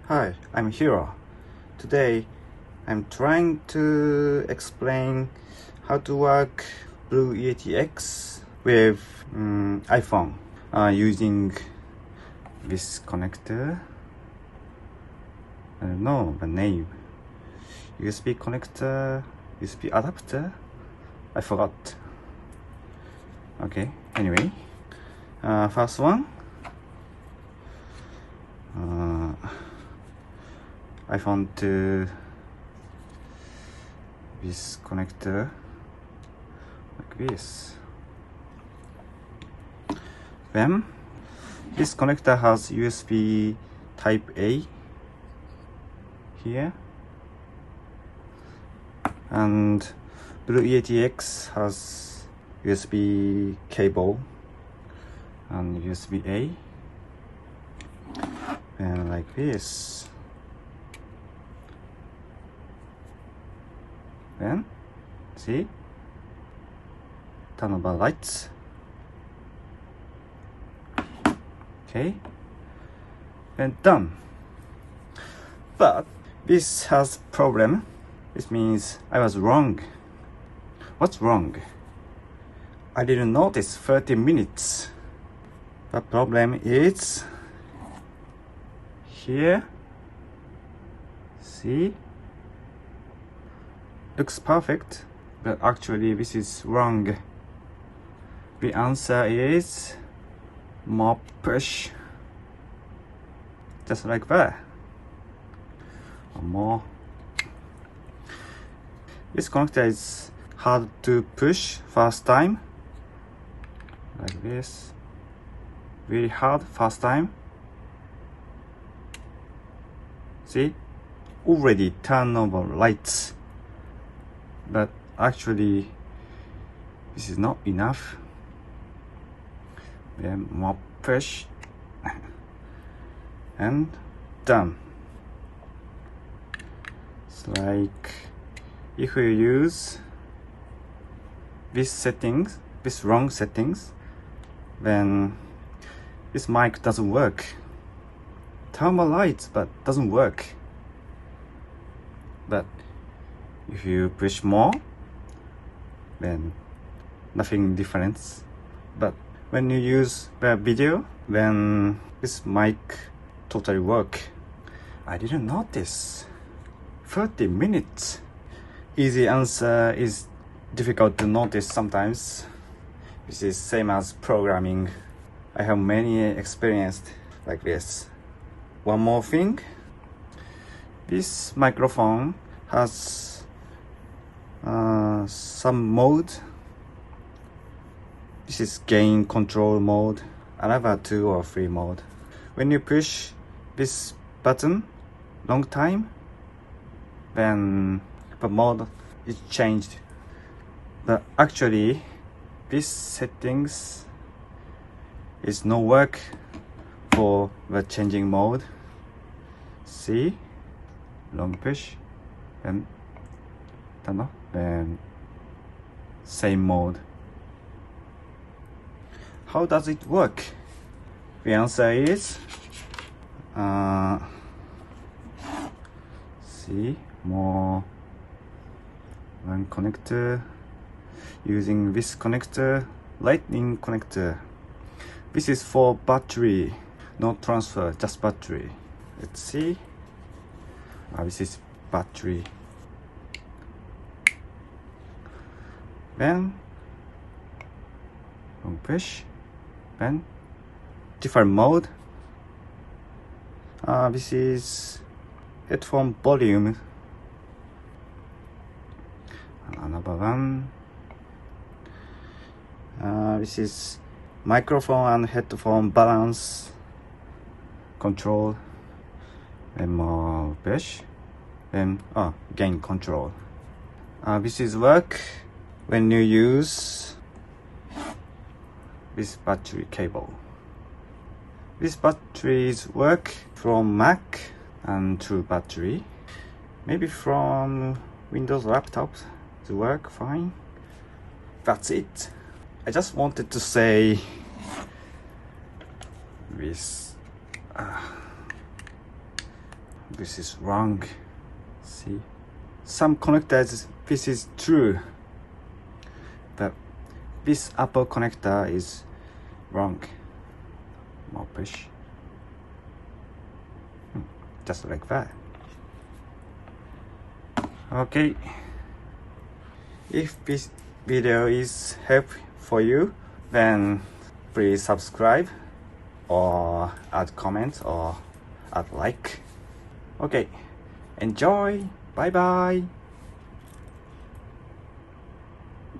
Hi, I'm Hiro. Today, I'm trying to explain how to work Blue yetix with iPhone using this connector. I don't know the name. USB connector, USB adapter. I forgot. Okay. Anyway, first one. I found this connector like this. Then this connector has USB type A here, and Blue yetix has USB cable and USB A, and like this. Then see, turn on the lights. Okay, and done. But this has problem. This means I was wrong. What's wrong? I didn't notice 30 minutes. The problem is here. See? Looks perfect, but actually this is wrong. The answer is more push. Just like that. One more. This connector is hard to push first time. Like this. Really hard first time. See? Already turn over lights. But actually, this is not enough. Then more push. And done. It's like if you use these settings, these wrong settings, then this mic doesn't work. Turn on lights, but doesn't work. But if you push more, then nothing different. But when you use the video, then this mic totally work. I didn't notice. 30 minutes. Easy answer is difficult to notice sometimes. This is same as programming. I have many experience like this. One more thing. This microphone has some mode. This is gain control mode, another 2 or 3 mode. When you push this button long time, then the mode is changed. But actually this settings is no work for the changing mode. See, long push and turn off, then same mode. How does it work? The answer is see, more one connector using this connector, lightning connector. This is for battery, no transfer, just battery. Let's see. This is battery. Then long push, then different mode. This is headphone volume. Another one. This is microphone and headphone balance control. Then more push. Then gain control. This is work when you use this battery cable. These batteries work from Mac and True Battery. Maybe from Windows laptops to work fine. That's it. I just wanted to say this this is wrong. See, some connectors this is true, but this Apple connector is wrong. More push. Just like that. Okay, if this video is helpful for you, then please subscribe or add comments or add like. Okay, enjoy. Bye bye.